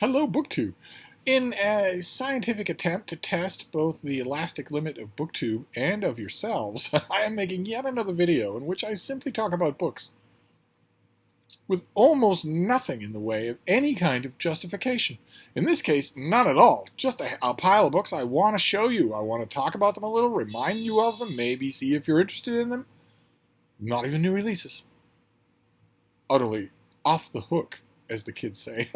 Hello, BookTube. In a scientific attempt to test both the elastic limit of BookTube and of yourselves, I am making yet another video in which I simply talk about books with almost nothing in the way of any kind of justification. In this case, none at all. Just a pile of books I want to show you. I want to talk about them a little, remind you of them, maybe see if you're interested in them. Not even new releases. Utterly off the hook, as the kids say.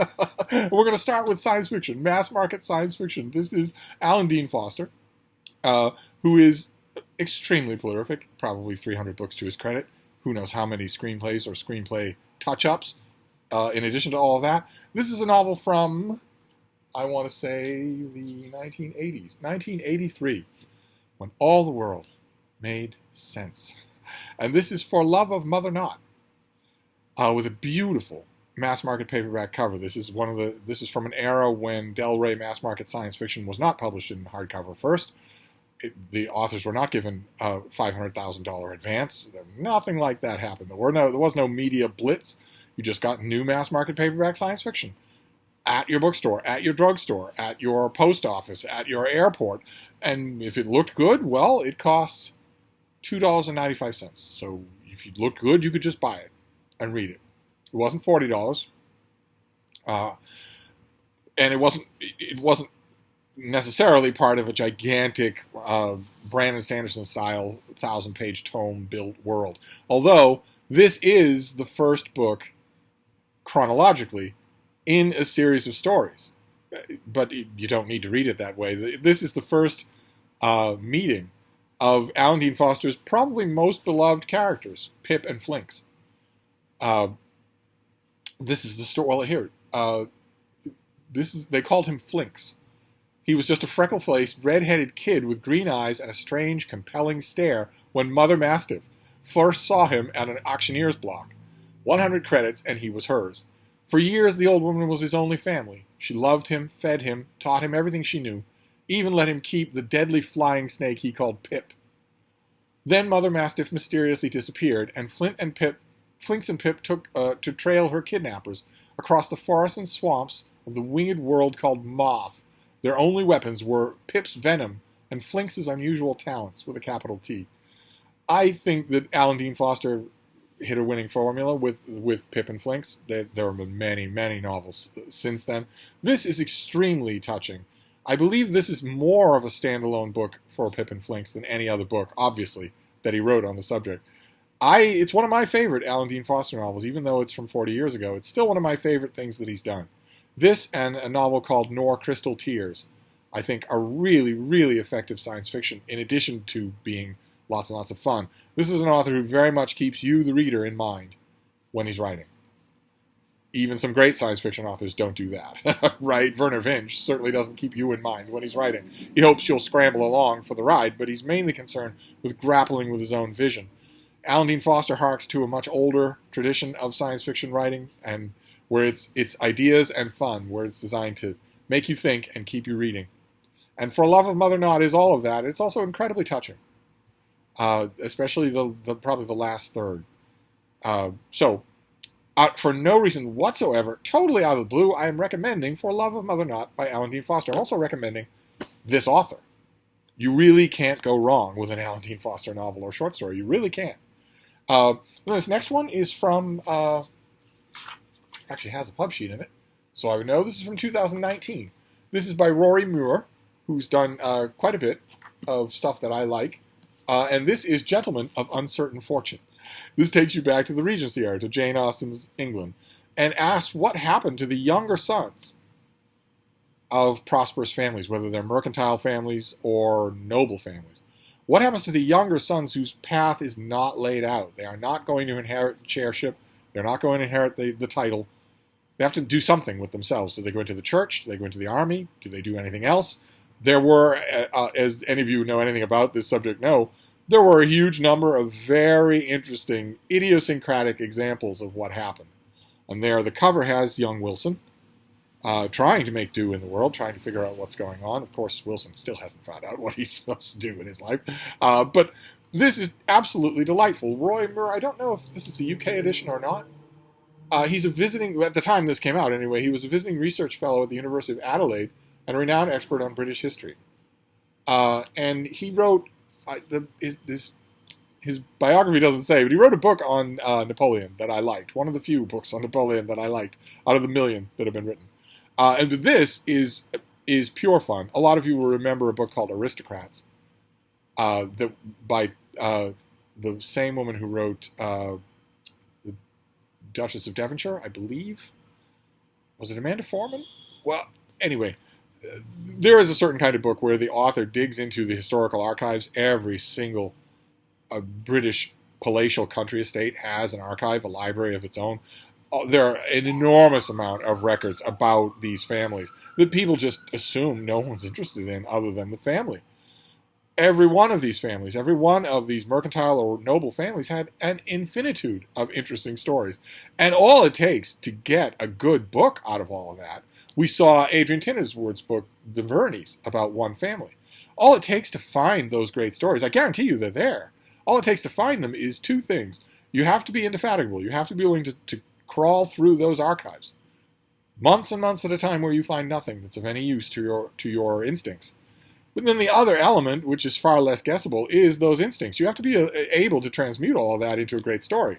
We're going to start with science fiction, mass market science fiction. This is Alan Dean Foster, who is extremely prolific, probably 300 books to his credit. Who knows how many screenplays or screenplay touch-ups. In addition to all of that, this is a novel from, I want to say, the 1980s, 1983, when all the world made sense. And this is For Love of Mother Naught, with a beautiful mass market paperback cover. This is from an era when Del Rey mass market science fiction was not published in hardcover first. The authors were not given a $500,000 advance. Nothing like that happened. There was no media blitz. You just got new mass market paperback science fiction at your bookstore, at your drugstore, at your post office, at your airport. And if it looked good, well, it cost $2.95. So if it looked good, you could just buy it and read it. It wasn't $40, and it wasn't necessarily part of a gigantic Brandon Sanderson-style 1,000-page tome-built world. Although this is the first book, chronologically, in a series of stories. But you don't need to read it that way. This is the first meeting of Alan Dean Foster's probably most beloved characters, Pip and Flinks. This is the story. Well, here, they called him Flinks. He was just a freckle-faced, red-headed kid with green eyes and a strange, compelling stare when Mother Mastiff first saw him at an auctioneer's block. 100 credits, and he was hers. For years, the old woman was his only family. She loved him, fed him, taught him everything she knew, even let him keep the deadly flying snake he called Pip. Then Mother Mastiff mysteriously disappeared, and Flinks and Pip took to trail her kidnappers across the forests and swamps of the winged world called Moth. Their only weapons were Pip's venom and Flinks' unusual talents, with a capital T. I think that Alan Dean Foster hit a winning formula with Pip and Flinks. There have been many, many novels since then. This is extremely touching. I believe this is more of a standalone book for Pip and Flinks than any other book, obviously, that he wrote on the subject. It's one of my favorite Alan Dean Foster novels, even though it's from 40 years ago. It's still one of my favorite things that he's done. This and a novel called Nor Crystal Tears, I think, are really, really effective science fiction, in addition to being lots and lots of fun. This is an author who very much keeps you, the reader, in mind when he's writing. Even some great science fiction authors don't do that, right? Werner Vinge certainly doesn't keep you in mind when he's writing. He hopes you'll scramble along for the ride, but he's mainly concerned with grappling with his own vision. Alan Dean Foster harks to a much older tradition of science fiction writing, and where it's ideas and fun, where it's designed to make you think and keep you reading. And For Love of Mother Naught is all of that. It's also incredibly touching, especially probably the last third. For no reason whatsoever, totally out of the blue, I am recommending For Love of Mother Naught by Alan Dean Foster. I'm also recommending this author. You really can't go wrong with an Alan Dean Foster novel or short story. You really can't. This next one is from, actually has a pub sheet in it, so I would know. This is from 2019. This is by Rory Moore, who's done quite a bit of stuff that I like. And this is Gentlemen of Uncertain Fortune. This takes you back to the Regency era, to Jane Austen's England, and asks what happened to the younger sons of prosperous families, whether they're mercantile families or noble families. What happens to the younger sons whose path is not laid out? They are not going to inherit the chairship. They're not going to inherit the title. They have to do something with themselves. Do they go into the church? Do they go into the army? Do they do anything else? There were, as any of you who know anything about this subject know, there were a huge number of very interesting, idiosyncratic examples of what happened. And there, the cover has young Wilson trying to make do in the world, trying to figure out what's going on. Of course, Wilson still hasn't found out what he's supposed to do in his life. But this is absolutely delightful. Roy Moore, I don't know if this is a UK edition or not. He's a visiting, at the time this came out anyway, he was a visiting research fellow at the University of Adelaide and a renowned expert on British history. And he wrote, his biography doesn't say, but he wrote a book on Napoleon that I liked. One of the few books on Napoleon that I liked out of the million that have been written. And this is pure fun. A lot of you will remember a book called Aristocrats, by the same woman who wrote the Duchess of Devonshire, I believe. Was it Amanda Foreman? Well, anyway, there is a certain kind of book where the author digs into the historical archives. Every single British palatial country estate has an archive, a library of its own. There are an enormous amount of records about these families that people just assume no one's interested in other than the family. Every one of these families, every one of these mercantile or noble families had an infinitude of interesting stories. And all it takes to get a good book out of all of that, we saw Adrian Tinniswood's book, The Verneys, about one family. All it takes to find those great stories, I guarantee you they're there. All it takes to find them is two things. You have to be indefatigable. You have to be willing to crawl through those archives, months and months at a time, where you find nothing that's of any use to your instincts. But then the other element, which is far less guessable, is those instincts. You have to be able to transmute all of that into a great story.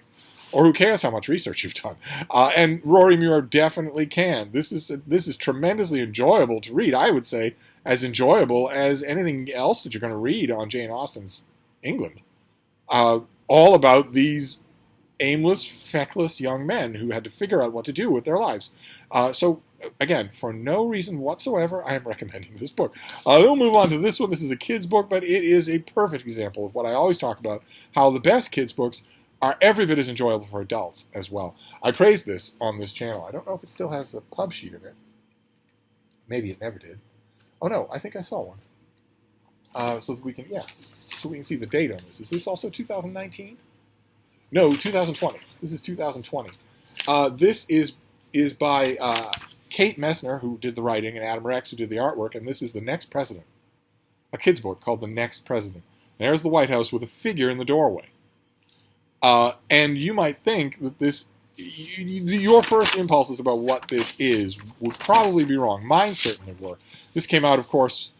Or who cares how much research you've done? And Rory Muir definitely can. This is tremendously enjoyable to read. I would say as enjoyable as anything else that you're going to read on Jane Austen's England. All about these aimless, feckless young men who had to figure out what to do with their lives. So, again, for no reason whatsoever, I am recommending this book. We'll move on to this one. This is a kid's book, but it is a perfect example of what I always talk about, how the best kids' books are every bit as enjoyable for adults as well. I praised this on this channel. I don't know if it still has a pub sheet in it. Maybe it never did. Oh, no, I think I saw one. So that we can, so we can see the date on this. Is this also 2019? No, 2020. This is 2020. This is by Kate Messner, who did the writing, and Adam Rex, who did the artwork, and this is The Next President, a kid's book called The Next President. There's the White House with a figure in the doorway. And you might think that this, your first impulses about what this is would probably be wrong. Mine certainly were. This came out, of course,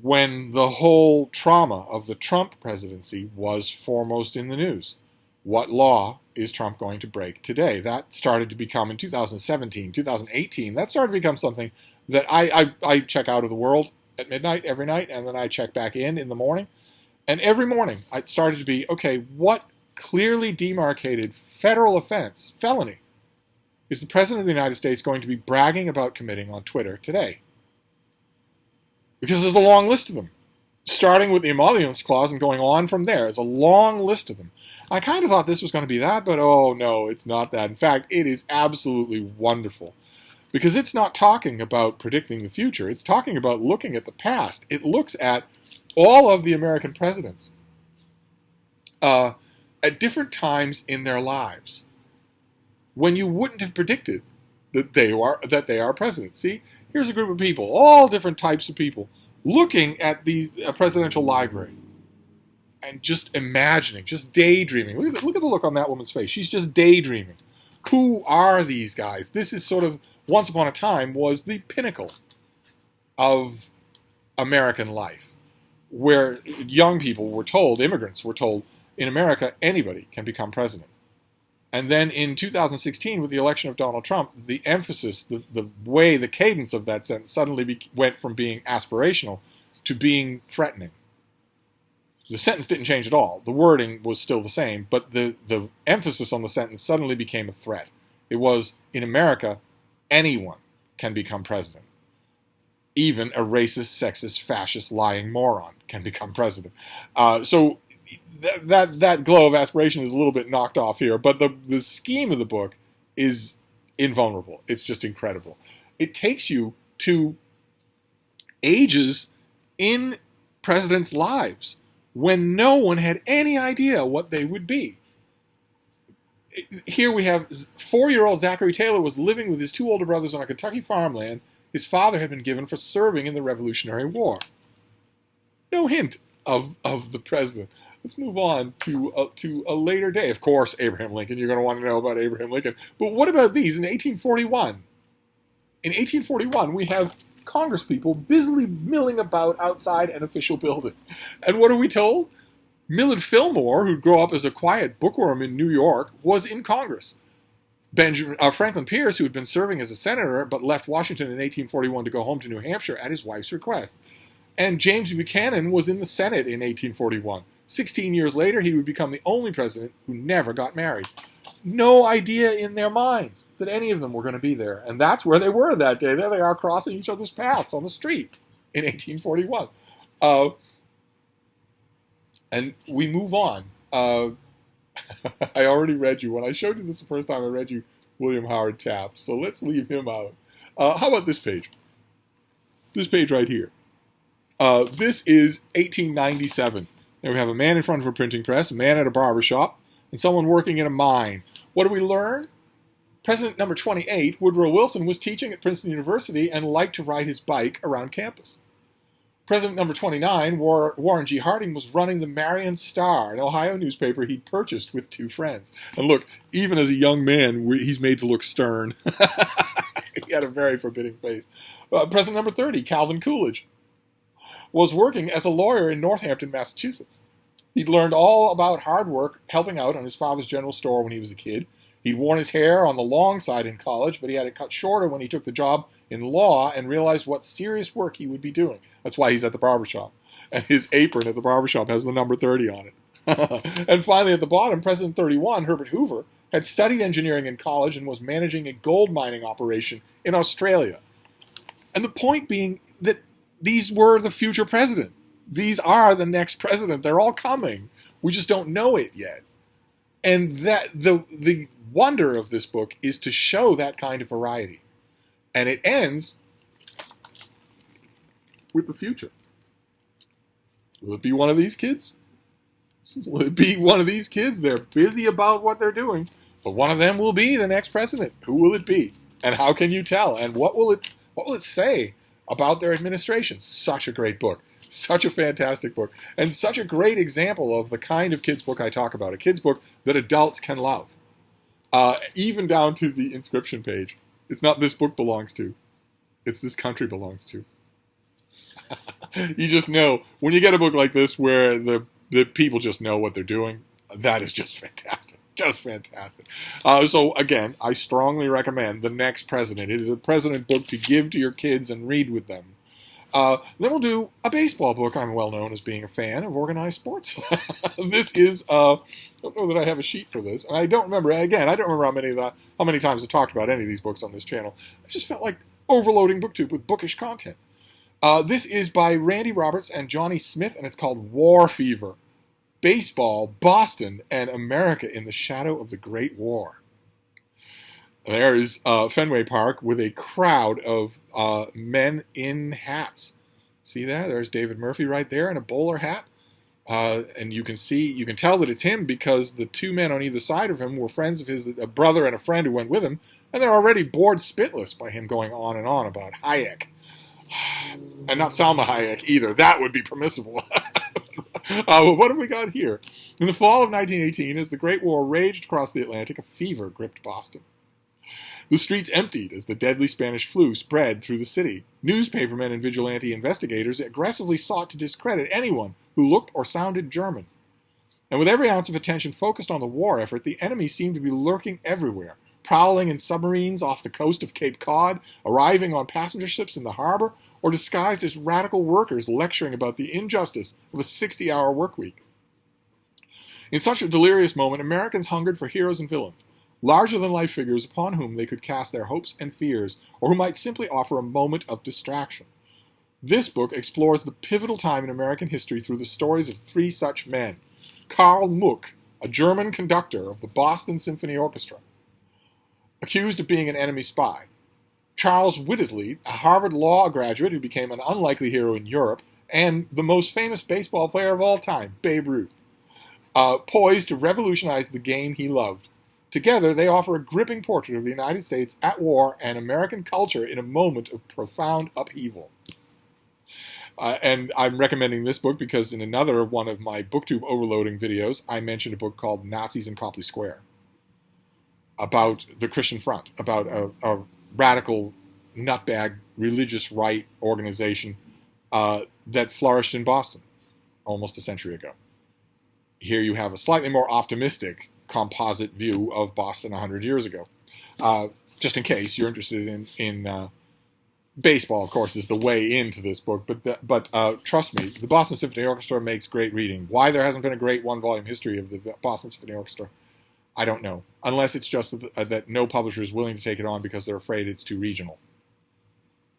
when the whole trauma of the Trump presidency was foremost in the news. What law is Trump going to break today? That started to become, in 2017, 2018, that started to become something that I check out of the world at midnight every night, and then I check back in the morning. And every morning, it started to be, okay, what clearly demarcated federal offense, felony, is the President of the United States going to be bragging about committing on Twitter today? Because there's a long list of them, starting with the emoluments clause and going on from there. There's a long list of them. I kind of thought this was going to be that, but oh no, it's not that. In fact, it is absolutely wonderful. Because it's not talking about predicting the future. It's talking about looking at the past. It looks at all of the American presidents at different times in their lives when you wouldn't have predicted that they are presidents. See, here's a group of people, all different types of people, looking at the presidential library and just imagining, just daydreaming. Look at the look on that woman's face. She's just daydreaming. Who are these guys? This is sort of, once upon a time, was the pinnacle of American life, where young people were told, immigrants were told, in America, anybody can become president. And then in 2016, with the election of Donald Trump, the emphasis, the way, the cadence of that sentence suddenly went from being aspirational to being threatening. The sentence didn't change at all. The wording was still the same, but the emphasis on the sentence suddenly became a threat. It was, in America, anyone can become president. Even a racist, sexist, fascist, lying moron can become president. So that glow of aspiration is a little bit knocked off here, but the scheme of the book is invulnerable. It's just incredible. It takes you to ages in presidents' lives when no one had any idea what they would be. Here we have 4-year-old Zachary Taylor was living with his 2 older brothers on a Kentucky farmland his father had been given for serving in the Revolutionary War. No hint of the president. Let's move on to a later day. Of course, Abraham Lincoln. You're going to want to know about Abraham Lincoln. But what about these in 1841? In 1841, we have Congress people busily milling about outside an official building. And what are we told? Millard Fillmore, who'd grow up as a quiet bookworm in New York, was in Congress. Franklin Pierce, who had been serving as a senator but left Washington in 1841 to go home to New Hampshire at his wife's request. And James Buchanan was in the Senate in 1841. 16 years later, he would become the only president who never got married. No idea in their minds that any of them were going to be there. And that's where they were that day. There they are crossing each other's paths on the street in 1841. And we move on. I already read you. When I showed you this the first time, I read you William Howard Taft. So let's leave him out. How about this page? This page right here. This is 1897. There we have a man in front of a printing press, a man at a barber shop, and someone working in a mine. What do we learn? President number 28, Woodrow Wilson, was teaching at Princeton University and liked to ride his bike around campus. President number 29, Warren G. Harding, was running the Marion Star, an Ohio newspaper he'd purchased with two friends. And look, even as a young man, he's made to look stern. He had a very forbidding face. President number 30, Calvin Coolidge, was working as a lawyer in Northampton, Massachusetts. He'd learned all about hard work, helping out on his father's general store when he was a kid. He'd worn his hair on the long side in college, but he had it cut shorter when he took the job in law and realized what serious work he would be doing. That's why he's at the barbershop. And his apron at the barbershop has the number 30 on it. And finally, at the bottom, President 31, Herbert Hoover, had studied engineering in college and was managing a gold mining operation in Australia. And the point being that these were the future president. These are the next president. They're all coming. We just don't know it yet. And that the wonder of this book is to show that kind of variety. And it ends with the future. Will it be one of these kids? Will it be one of these kids? They're busy about what they're doing, but one of them will be the next president. Who will it be? And how can you tell? And what will it say about their administration? Such a great book. Such a fantastic book. And such a great example of the kind of kids book I talk about. A kids book that adults can love. Even down to the inscription page. It's not this book belongs to. It's this country belongs to. You just know. When you get a book like this where the people just know what they're doing, that is just fantastic. Just fantastic. So again, I strongly recommend The Next President. It is a president book to give to your kids and read with them. Then we'll do a baseball book. I'm well known as being a fan of organized sports. This is, I don't know that I have a sheet for this. And I don't remember, again, I don't remember how many times I talked about any of these books on this channel. I just felt like overloading BookTube with bookish content. This is by Randy Roberts and Johnny Smith, and it's called War Fever. Baseball, Boston, and America in the Shadow of the Great War. There is Fenway Park with a crowd of men in hats. See there? There's David Murphy right there in a bowler hat. And you can tell that it's him because the two men on either side of him were friends of his, a brother and a friend who went with him, and they're already bored spitless by him going on and on about Hayek. And not Salma Hayek either. That would be permissible. Well, what have we got here? In the fall of 1918, as the Great War raged across the Atlantic, a fever gripped Boston. The streets emptied as the deadly Spanish flu spread through the city. Newspapermen and vigilante investigators aggressively sought to discredit anyone who looked or sounded German. And with every ounce of attention focused on the war effort, the enemy seemed to be lurking everywhere, prowling in submarines off the coast of Cape Cod, arriving on passenger ships in the harbor, or disguised as radical workers lecturing about the injustice of a 60-hour work week. In such a delirious moment, Americans hungered for heroes and villains, larger-than-life figures upon whom they could cast their hopes and fears, or who might simply offer a moment of distraction. This book explores the pivotal time in American history through the stories of three such men. Karl Muck, a German conductor of the Boston Symphony Orchestra, accused of being an enemy spy. Charles Whittlesey, a Harvard Law graduate who became an unlikely hero in Europe, and the most famous baseball player of all time, Babe Ruth, poised to revolutionize the game he loved. Together, they offer a gripping portrait of the United States at war and American culture in a moment of profound upheaval. And I'm recommending this book because in another one of my BookTube overloading videos, I mentioned a book called Nazis in Copley Square about the Christian Front, about a radical nutbag religious right organization that flourished in Boston almost a century ago. Here you have a slightly more optimistic composite view of Boston 100 years ago. Just in case you're interested in baseball, of course, is the way into this book. But trust me, the Boston Symphony Orchestra makes great reading. Why there hasn't been a great one-volume history of the Boston Symphony Orchestra, I don't know. Unless it's just that no publisher is willing to take it on because they're afraid it's too regional.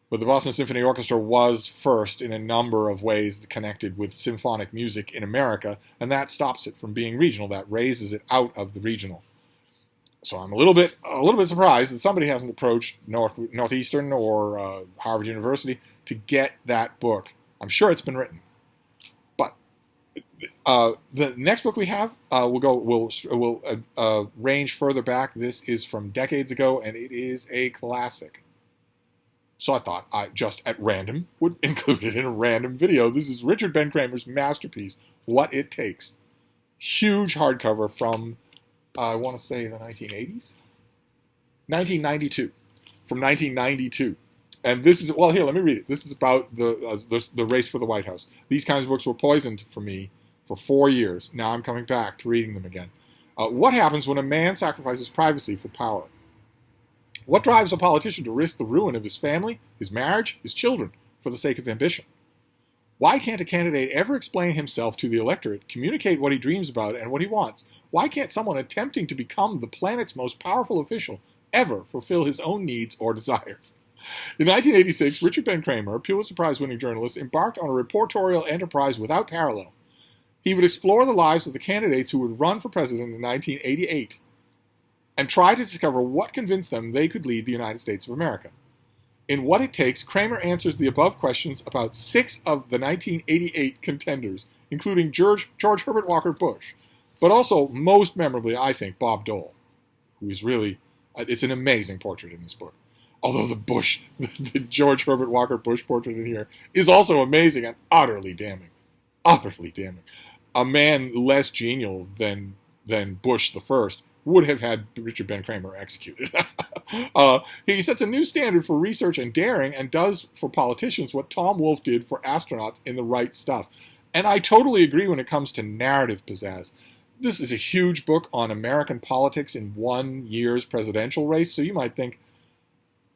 But the Boston Symphony Orchestra was first in a number of ways connected with symphonic music in America, and that stops it from being regional. That raises it out of the regional. So I'm a little bit surprised that somebody hasn't approached Northeastern or Harvard University to get that book. I'm sure it's been written. But the next book we have will range further back. This is from decades ago, and it is a classic. So I thought I just at random would include it in a random video. This is Richard Ben Kramer's masterpiece, What It Takes. Huge hardcover from, I want to say, the 1980s? 1992. From 1992. And this is, well, here, let me read it. This is about the race for the White House. These kinds of books were poisoned for me for 4 years. Now I'm coming back to reading them again. What happens when a man sacrifices privacy for power? What drives a politician to risk the ruin of his family, his marriage, his children, for the sake of ambition? Why can't a candidate ever explain himself to the electorate, communicate what he dreams about and what he wants? Why can't someone attempting to become the planet's most powerful official ever fulfill his own needs or desires? In 1986, Richard Ben Kramer, a Pulitzer Prize-winning journalist, embarked on a reportorial enterprise without parallel. He would explore the lives of the candidates who would run for president in 1988. And try to discover what convinced them they could lead the United States of America. In What It Takes, Kramer answers the above questions about 6 of the 1988 contenders, including George Herbert Walker Bush, but also, most memorably, I think, Bob Dole, who is really, it's an amazing portrait in this book. Although the George Herbert Walker Bush portrait in here is also amazing and utterly damning. Utterly damning. A man less genial than Bush the First would have had Richard Ben Kramer executed. He sets a new standard for research and daring and does for politicians what Tom Wolfe did for astronauts in The Right Stuff. And I totally agree when it comes to narrative pizzazz. This is a huge book on American politics in 1 year's presidential race, so you might think,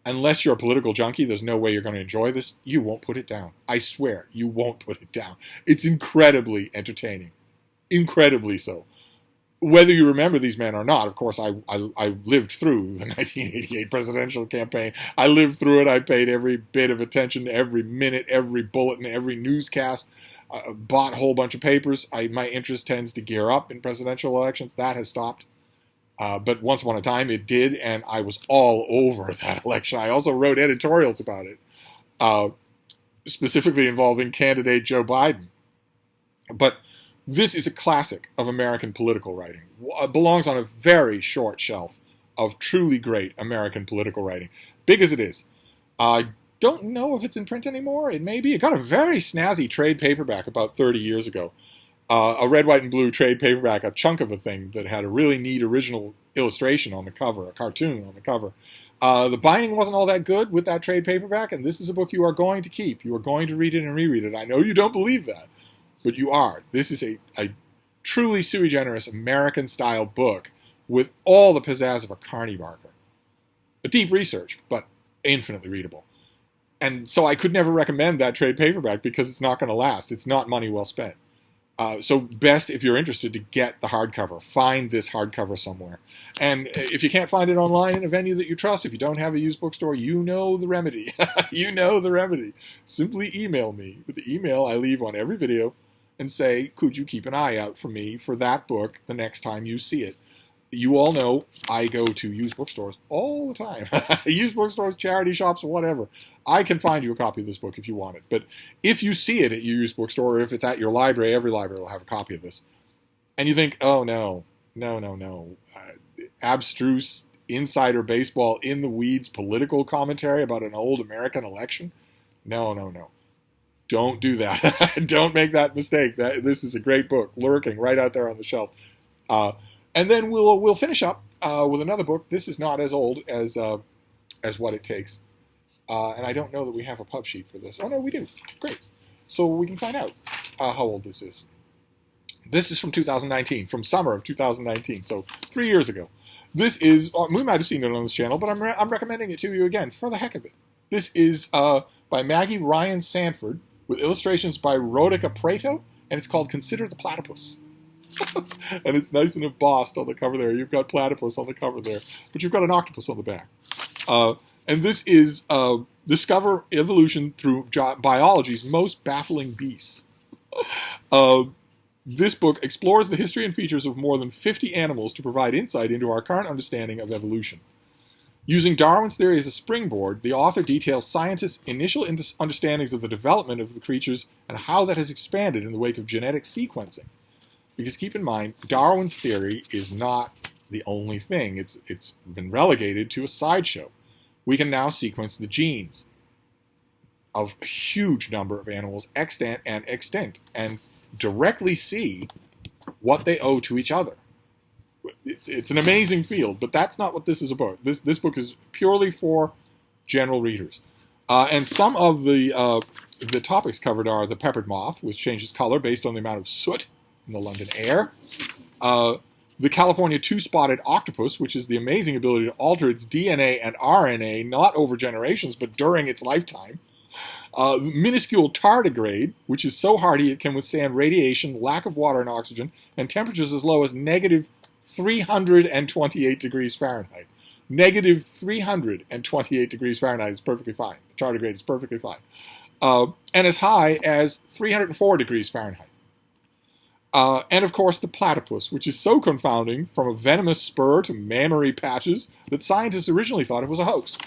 unless you're a political junkie, there's no way you're going to enjoy this. You won't put it down. I swear, you won't put it down. It's incredibly entertaining. Incredibly so. Whether you remember these men or not, of course, I lived through the 1988 presidential campaign. I lived through it. I paid every bit of attention, every minute, every bulletin, every newscast. Bought a whole bunch of papers. My interest tends to gear up in presidential elections. That has stopped. But once upon a time, it did, and I was all over that election. I also wrote editorials about it, specifically involving candidate Joe Biden. But this is a classic of American political writing. It belongs on a very short shelf of truly great American political writing. Big as it is. I don't know if it's in print anymore. It may be. It got a very snazzy trade paperback about 30 years ago. A red, white, and blue trade paperback, a chunk of a thing that had a really neat original illustration on the cover, a cartoon on the cover. The binding wasn't all that good with that trade paperback, and this is a book you are going to keep. You are going to read it and reread it. I know you don't believe that, but you are. This is a truly sui generis American-style book with all the pizzazz of a Carney Barker. A deep research, but infinitely readable. And so I could never recommend that trade paperback because it's not going to last. It's not money well spent. So best, if you're interested, to get the hardcover. Find this hardcover somewhere. And if you can't find it online in a venue that you trust, if you don't have a used bookstore, you know the remedy. You know the remedy. Simply email me with the email I leave on every video and say, could you keep an eye out for me for that book the next time you see it? You all know I go to used bookstores all the time. Used bookstores, charity shops, whatever. I can find you a copy of this book if you want it. But if you see it at your used bookstore, or if it's at your library, every library will have a copy of this, and you think, oh, no. Abstruse insider baseball, in the weeds political commentary about an old American election? No. Don't do that. Don't make that mistake. This is a great book, lurking right out there on the shelf. And then we'll finish up with another book. This is not as old as What It Takes. And I don't know that we have a pub sheet for this. Oh, no, we do. Great. So we can find out how old this is. This is from 2019, from summer of 2019, so 3 years ago. This is, we might have seen it on this channel, but I'm recommending it to you again for the heck of it. This is by Maggie Ryan Sanford with illustrations by Rodica Prato, and it's called Consider the Platypus. And it's nice and embossed on the cover there. You've got platypus on the cover there, but you've got an octopus on the back. And this is Discover Evolution Through Biology's Most Baffling Beasts. This book explores the history and features of more than 50 animals to provide insight into our current understanding of evolution. Using Darwin's theory as a springboard, the author details scientists' initial understandings of the development of the creatures and how that has expanded in the wake of genetic sequencing. Because keep in mind, Darwin's theory is not the only thing. It's been relegated to a sideshow. We can now sequence the genes of a huge number of animals, extant and extinct, and directly see what they owe to each other. It's an amazing field, but that's not what this is about. This book is purely for general readers. And some of the topics covered are the peppered moth, which changes color based on the amount of soot in the London air. The California two-spotted octopus, which is the amazing ability to alter its DNA and RNA, not over generations, but during its lifetime. Minuscule tardigrade, which is so hardy it can withstand radiation, lack of water and oxygen, and temperatures as low as negative 328 degrees Fahrenheit. Negative 328 degrees Fahrenheit is perfectly fine. The tardigrade is perfectly fine. And as high as 304 degrees Fahrenheit. And of course the platypus, which is so confounding, from a venomous spur to mammary patches, that scientists originally thought it was a hoax.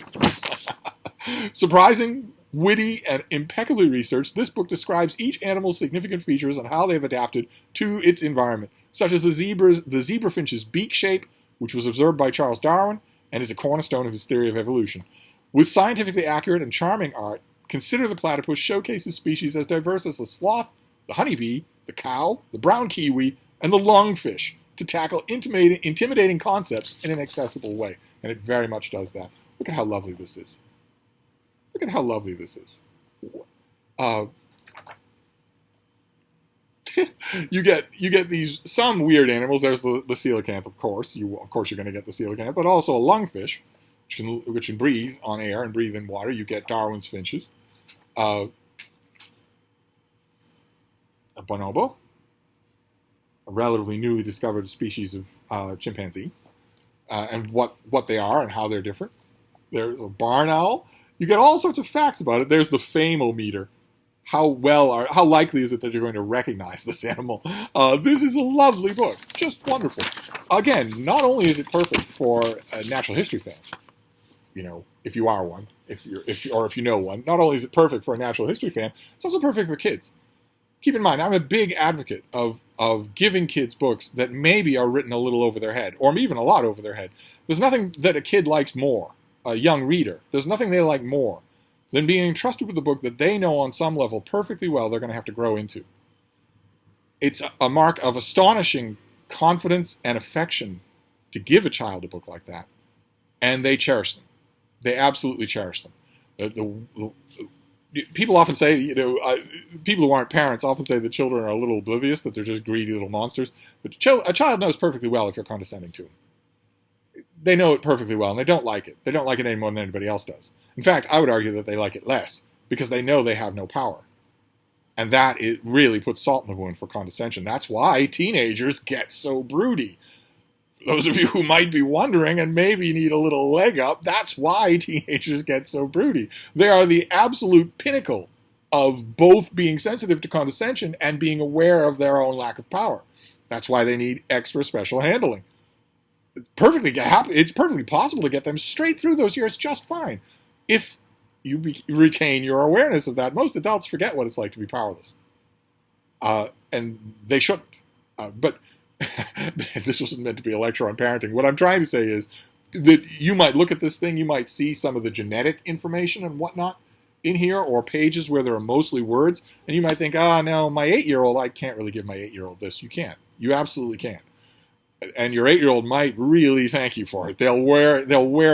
Surprising, witty, and impeccably researched, this book describes each animal's significant features and how they've adapted to its environment, such as the zebrafinch's beak shape, which was observed by Charles Darwin and is a cornerstone of his theory of evolution. With scientifically accurate and charming art, Consider the Platypus showcases species as diverse as the sloth, the honeybee, the cow, the brown kiwi, and the lungfish to tackle intimidating concepts in an accessible way. And it very much does that. Look at how lovely this is. Look at how lovely this is. You get these some weird animals. There's the coelacanth, of course. You're going to get the coelacanth, but also a lungfish, which can breathe on air and breathe in water. You get Darwin's finches, a bonobo, a relatively newly discovered species of chimpanzee, and what they are and how they're different. There's a barn owl. You get all sorts of facts about it. There's the fame-o-meter. How likely is it that you're going to recognize this animal? This is a lovely book, just wonderful. Again, not only is it perfect for a natural history fan, if you are one, if you know one. Not only is it perfect for a natural history fan, it's also perfect for kids. Keep in mind, I'm a big advocate of giving kids books that maybe are written a little over their head, or even a lot over their head. There's nothing that a kid likes more, a young reader. There's nothing they like more than being entrusted with a book that they know on some level perfectly well they're going to have to grow into. It's a mark of astonishing confidence and affection to give a child a book like that, and they cherish them. They absolutely cherish them. People often say, people who aren't parents often say that children are a little oblivious, that they're just greedy little monsters. But a child knows perfectly well if you're condescending to them. They know it perfectly well, and they don't like it. They don't like it any more than anybody else does. In fact, I would argue that they like it less, because they know they have no power. And it really puts salt in the wound for condescension. That's why teenagers get so broody. Those of you who might be wondering and maybe need a little leg up, that's why teenagers get so broody. They are the absolute pinnacle of both being sensitive to condescension and being aware of their own lack of power. That's why they need extra special handling. It's perfectly possible to get them straight through those years just fine if you retain your awareness of that. Most adults forget what it's like to be powerless. And they shouldn't. But this wasn't meant to be a lecture on parenting. What I'm trying to say is that you might look at this thing, you might see some of the genetic information and whatnot, in here, or pages where there are mostly words, and you might think, ah, no, my 8-year-old, I can't really give my 8-year-old this. You can't. You absolutely can't. And your 8-year-old might really thank you for it. They'll wear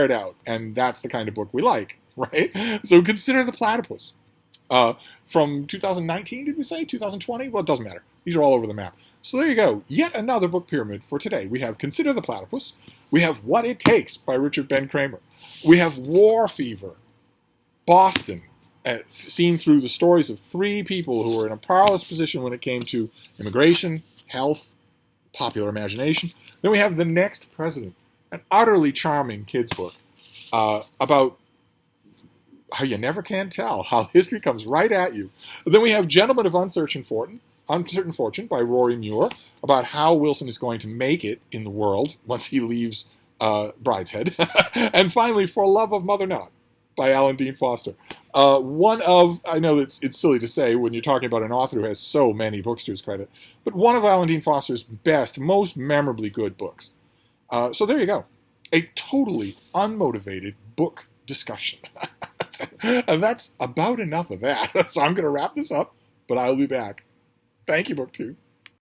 it out, and that's the kind of book we like, right? So consider The Platypus. From 2019, did we say? 2020? Well, it doesn't matter. These are all over the map. So there you go. Yet another book pyramid for today. We have Consider the Platypus. We have What It Takes by Richard Ben Kramer. We have War Fever, Boston, seen through the stories of 3 people who were in a powerless position when it came to immigration, health, popular imagination. Then we have The Next President, an utterly charming kids book about how you never can tell, how history comes right at you. Then we have Gentlemen of Uncertain Fortune by Rory Muir, about how Wilson is going to make it in the world once he leaves Brideshead. And finally, For Love of Mother Naught by Alan Dean Foster. One of, I know it's silly to say when you're talking about an author who has so many books to his credit, but one of Alan Dean Foster's best, most memorably good books. So there you go. A totally unmotivated book discussion. And that's about enough of that. So I'm going to wrap this up, but I'll be back. Thank you, BookTube.